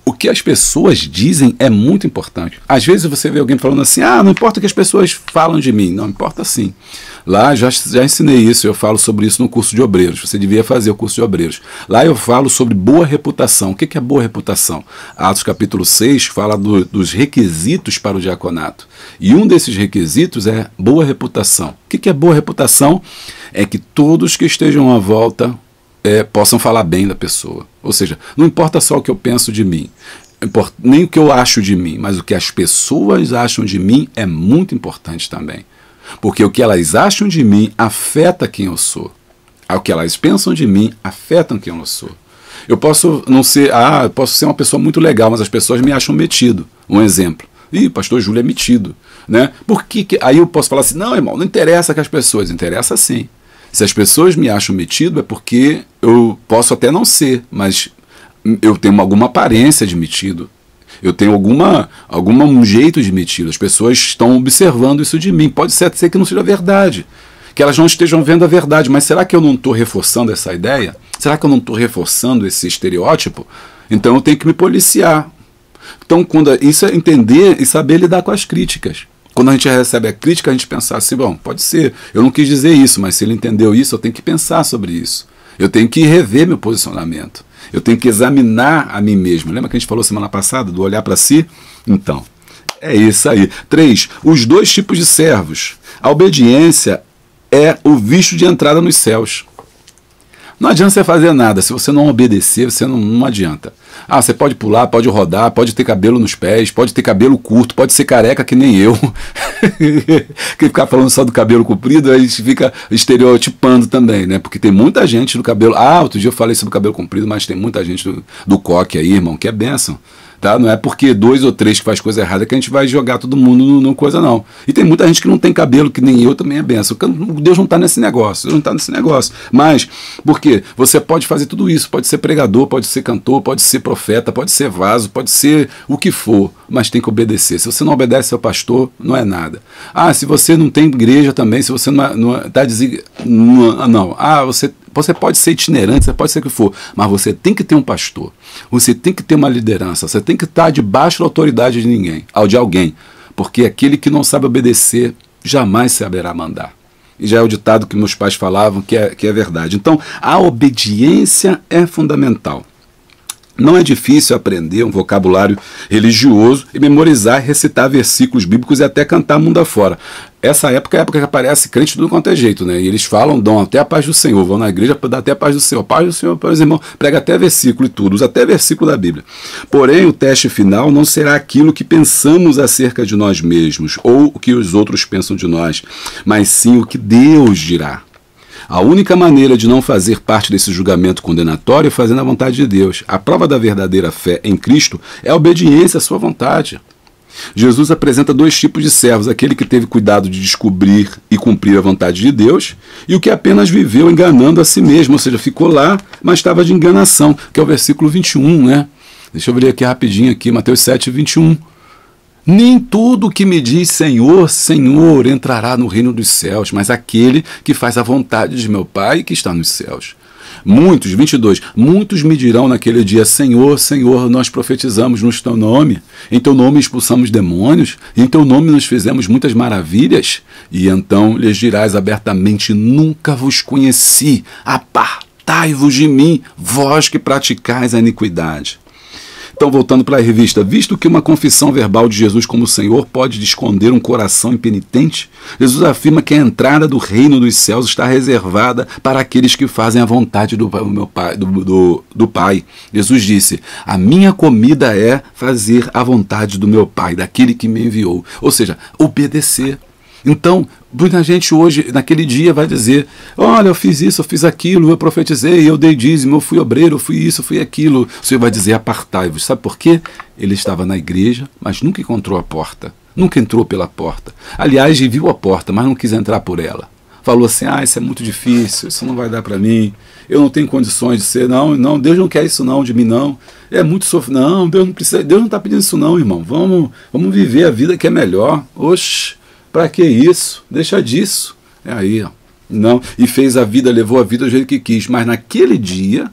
O que as pessoas dizem é muito importante. Às vezes você vê alguém falando assim, não importa o que as pessoas falam de mim. Não, importa sim. Lá já ensinei isso, eu falo sobre isso no curso de obreiros. Você devia fazer o curso de obreiros. Lá eu falo sobre boa reputação. O que é boa reputação? Atos capítulo 6 fala dos requisitos para o diaconato. E um desses requisitos é boa reputação. O que é boa reputação? É que todos que estejam à volta possam falar bem da pessoa. Ou seja, não importa só o que eu penso de mim, nem o que eu acho de mim, mas o que as pessoas acham de mim é muito importante também. Porque o que elas acham de mim afeta quem eu sou. O que elas pensam de mim afetam quem eu sou. Eu posso não ser, eu posso ser uma pessoa muito legal, mas as pessoas me acham metido. Um exemplo. Pastor Júlio é metido, né? Aí eu posso falar assim, não, irmão, não interessa que as pessoas, interessa sim. Se as pessoas me acham metido é porque eu posso até não ser, mas eu tenho alguma aparência de metido. Eu tenho algum jeito de metido. As pessoas estão observando isso de mim. Pode ser que não seja verdade, que elas não estejam vendo a verdade, mas será que eu não estou reforçando essa ideia? Será que eu não estou reforçando esse estereótipo? Então eu tenho que me policiar. Então, isso é entender e saber lidar com as críticas. Quando a gente recebe a crítica, a gente pensar assim, bom, pode ser, eu não quis dizer isso, mas se ele entendeu isso, eu tenho que pensar sobre isso. Eu tenho que rever meu posicionamento. Eu tenho que examinar a mim mesmo. Lembra que a gente falou semana passada do olhar para si? Então, é isso aí. 3. Os dois tipos de servos. A obediência é o visto de entrada nos céus. Não adianta você fazer nada. Se você não obedecer, você não adianta. Você pode pular, pode rodar, pode ter cabelo nos pés, pode ter cabelo curto, pode ser careca que nem eu. Que ficar falando só do cabelo comprido, a gente fica estereotipando também, né? Porque tem muita gente do cabelo... outro dia eu falei sobre o cabelo comprido, mas tem muita gente do coque aí, irmão, que é bênção. Tá? Não é porque 2 ou 3 que faz coisa errada que a gente vai jogar todo mundo no coisa, não. E tem muita gente que não tem cabelo, que nem eu também é benção. Deus não está nesse negócio, Deus não está nesse negócio. Mas, por quê? Você pode fazer tudo isso, pode ser pregador, pode ser cantor, pode ser profeta, pode ser vaso, pode ser o que for, mas tem que obedecer. Se você não obedece ao pastor, não é nada. Se você não tem igreja também, se você não está você pode ser itinerante, você pode ser o que for, mas você tem que ter um pastor, você tem que ter uma liderança, você tem que estar debaixo da autoridade de alguém, porque aquele que não sabe obedecer jamais saberá mandar. E já é o ditado que meus pais falavam, que é verdade. Então, a obediência é fundamental. Não é difícil aprender um vocabulário religioso e memorizar e recitar versículos bíblicos e até cantar mundo afora. Essa época é a época que aparece crente de tudo quanto é jeito, né? E eles falam, dão até a paz do Senhor, vão na igreja para dar até a paz do Senhor. Paz do Senhor, por exemplo, prega até versículo e tudo, usa até versículo da Bíblia. Porém, o teste final não será aquilo que pensamos acerca de nós mesmos ou o que os outros pensam de nós, mas sim o que Deus dirá. A única maneira de não fazer parte desse julgamento condenatório é fazendo a vontade de Deus. A prova da verdadeira fé em Cristo é a obediência à sua vontade. Jesus apresenta 2 tipos de servos, aquele que teve cuidado de descobrir e cumprir a vontade de Deus, e o que apenas viveu enganando a si mesmo, ou seja, ficou lá, mas estava de enganação, que é o versículo 21, né? Deixa eu ver aqui rapidinho, Mateus 7, 21. Nem tudo que me diz Senhor, Senhor entrará no reino dos céus, mas aquele que faz a vontade de meu Pai que está nos céus. 22, muitos me dirão naquele dia, Senhor, Senhor, nós profetizamos no teu nome, em teu nome expulsamos demônios, em teu nome nos fizemos muitas maravilhas, e então lhes dirás abertamente, nunca vos conheci, apartai-vos de mim, vós que praticais a iniquidade. Então, voltando para a revista, visto que uma confissão verbal de Jesus como Senhor pode esconder um coração impenitente, Jesus afirma que a entrada do reino dos céus está reservada para aqueles que fazem a vontade do Pai. Jesus disse, a minha comida é fazer a vontade do meu Pai, daquele que me enviou. Ou seja, obedecer. Então, muita gente hoje, naquele dia, vai dizer: olha, eu fiz isso, eu fiz aquilo, eu profetizei, eu dei dízimo, eu fui obreiro, eu fui isso, eu fui aquilo. O Senhor vai dizer: apartai-vos. Sabe por quê? Ele estava na igreja, mas nunca encontrou a porta. Nunca entrou pela porta. Aliás, viu a porta, mas não quis entrar por ela. Falou assim: isso é muito difícil, isso não vai dar para mim, eu não tenho condições de ser, não, Deus não quer isso não de mim, não. É muito sofrimento, não, Deus não precisa, Deus não está pedindo isso não, irmão. Vamos viver a vida que é melhor. Oxe, para que isso? Deixa disso. É aí, ó. Não, e fez a vida, levou a vida do jeito que quis, mas naquele dia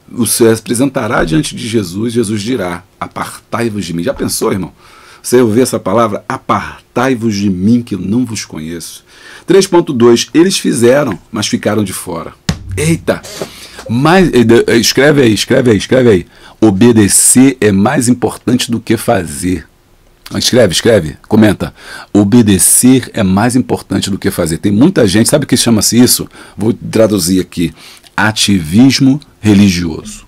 você se apresentará diante de Jesus, Jesus dirá: apartai-vos de mim. Já pensou, irmão? Você ouvir essa palavra: apartai-vos de mim, que eu não vos conheço. 3.2, eles fizeram, mas ficaram de fora. Eita! Mas, escreve aí. Obedecer é mais importante do que fazer. Escreve, comenta. Obedecer é mais importante do que fazer. Tem muita gente, sabe o que chama-se isso? Vou traduzir aqui: ativismo religioso.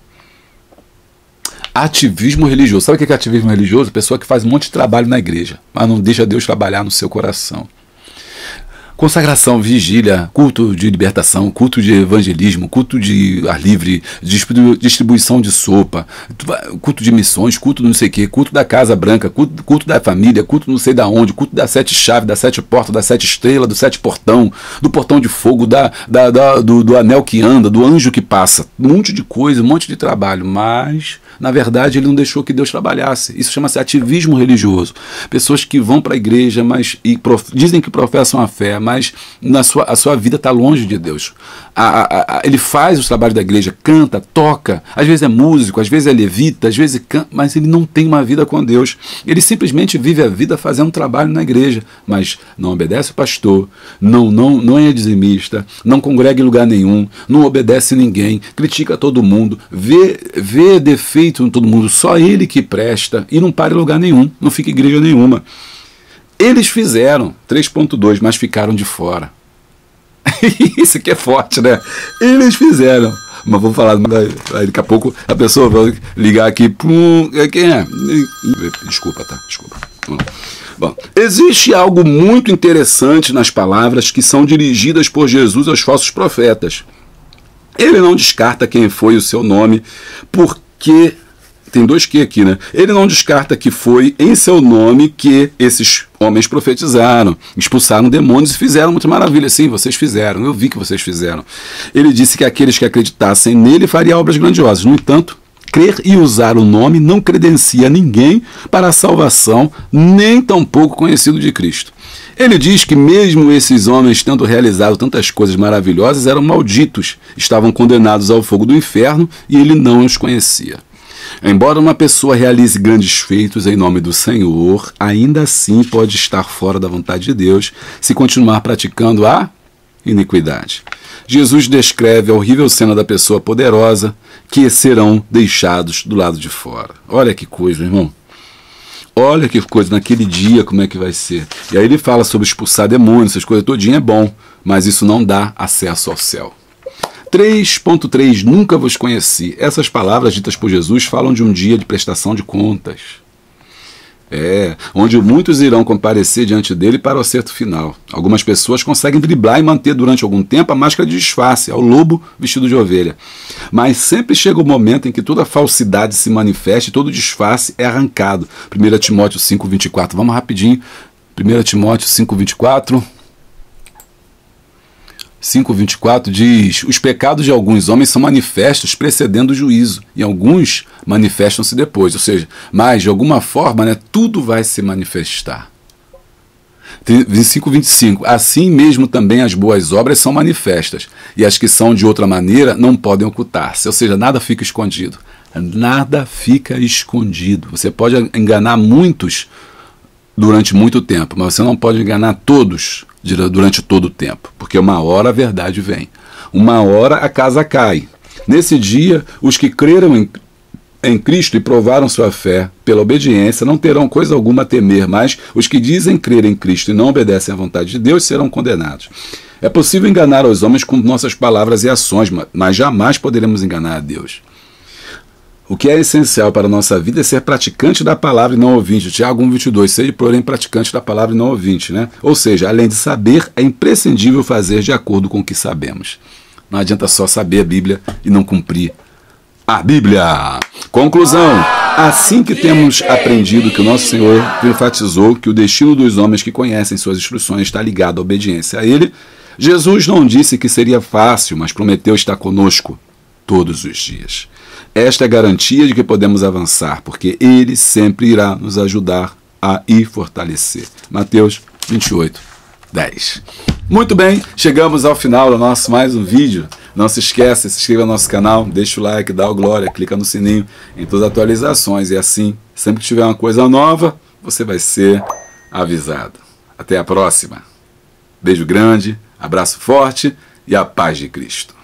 Ativismo religioso. Sabe o que é ativismo religioso? Pessoa que faz um monte de trabalho na igreja, mas não deixa Deus trabalhar no seu coração. Consagração, vigília, culto de libertação, culto de evangelismo, culto de ar livre, distribuição de sopa, culto de missões, culto não sei o que, culto da Casa Branca, culto da família, culto não sei da onde, culto das 7 chaves, das 7 portas, das 7 estrelas, do 7 portão, do portão de fogo, do anel que anda, do anjo que passa, um monte de coisa, um monte de trabalho, mas na verdade ele não deixou que Deus trabalhasse. Isso chama-se ativismo religioso. Pessoas que vão para a igreja, mas dizem que professam a fé, mas a sua vida está longe de Deus. Ele faz os trabalhos da igreja, canta, toca, às vezes é músico, às vezes é levita, às vezes canta, mas ele não tem uma vida com Deus. Ele simplesmente vive a vida fazendo trabalho na igreja, mas não obedece o pastor, não é dizimista, não congrega em lugar nenhum, não obedece ninguém, critica todo mundo, vê defeito em todo mundo, só ele que presta, e não para em lugar nenhum, não fica em igreja nenhuma. Eles fizeram 3.2, mas ficaram de fora. Isso aqui é forte, né? Eles fizeram. Mas vou falar, daqui a pouco a pessoa vai ligar aqui. Quem é? Desculpa, tá? Desculpa. Bom, existe algo muito interessante nas palavras que são dirigidas por Jesus aos falsos profetas. Ele não descarta quem foi o seu nome, porque tem 2 que aqui, né? Ele não descarta que foi em seu nome que esses homens profetizaram, expulsaram demônios e fizeram muita maravilha. Sim, vocês fizeram, eu vi que vocês fizeram. Ele disse que aqueles que acreditassem nele fariam obras grandiosas. No entanto, crer e usar o nome não credencia ninguém para a salvação, nem tampouco conhecido de Cristo. Ele diz que mesmo esses homens, tendo realizado tantas coisas maravilhosas, eram malditos, estavam condenados ao fogo do inferno e ele não os conhecia. Embora uma pessoa realize grandes feitos em nome do Senhor, ainda assim pode estar fora da vontade de Deus se continuar praticando a iniquidade. Jesus descreve a horrível cena da pessoa poderosa que serão deixados do lado de fora. Olha que coisa, irmão. Olha que coisa, naquele dia como é que vai ser. E aí ele fala sobre expulsar demônios, essas coisas todinha é bom, mas isso não dá acesso ao céu. 3.3, nunca vos conheci. Essas palavras ditas por Jesus falam de um dia de prestação de contas. Onde muitos irão comparecer diante dele para o acerto final. Algumas pessoas conseguem driblar e manter durante algum tempo a máscara de disfarce, ao lobo vestido de ovelha. Mas sempre chega o momento em que toda a falsidade se manifesta e todo disfarce é arrancado. 1 Timóteo 5,24. Vamos rapidinho. 1 Timóteo 5,24. 5,24 diz: os pecados de alguns homens são manifestos precedendo o juízo, e alguns manifestam-se depois. Ou seja, mas de alguma forma, né, tudo vai se manifestar. 5,25. Assim mesmo também as boas obras são manifestas, e as que são de outra maneira não podem ocultar-se. Ou seja, nada fica escondido. Nada fica escondido. Você pode enganar muitos durante muito tempo, mas você não pode enganar todos durante todo o tempo, porque uma hora a verdade vem, uma hora a casa cai. Nesse dia, os que creram em Cristo e provaram sua fé pela obediência não terão coisa alguma a temer, mas os que dizem crer em Cristo e não obedecem à vontade de Deus serão condenados. É possível enganar os homens com nossas palavras e ações, mas jamais poderemos enganar a Deus. O que é essencial para a nossa vida é ser praticante da palavra e não ouvinte. Tiago 1,22, seja porém praticante da palavra e não ouvinte, né? Ou seja, além de saber, é imprescindível fazer de acordo com o que sabemos. Não adianta só saber a Bíblia e não cumprir a Bíblia. Conclusão. Assim que temos aprendido que o nosso Senhor enfatizou que o destino dos homens que conhecem suas instruções está ligado à obediência a Ele, Jesus não disse que seria fácil, mas prometeu estar conosco todos os dias. Esta é a garantia de que podemos avançar, porque Ele sempre irá nos ajudar a ir fortalecer. Mateus 28, 10. Muito bem, chegamos ao final do nosso mais um vídeo. Não se esqueça, se inscreva no nosso canal, deixa o like, dá o glória, clica no sininho em todas as atualizações. E assim, sempre que tiver uma coisa nova, você vai ser avisado. Até a próxima. Beijo grande, abraço forte e a paz de Cristo.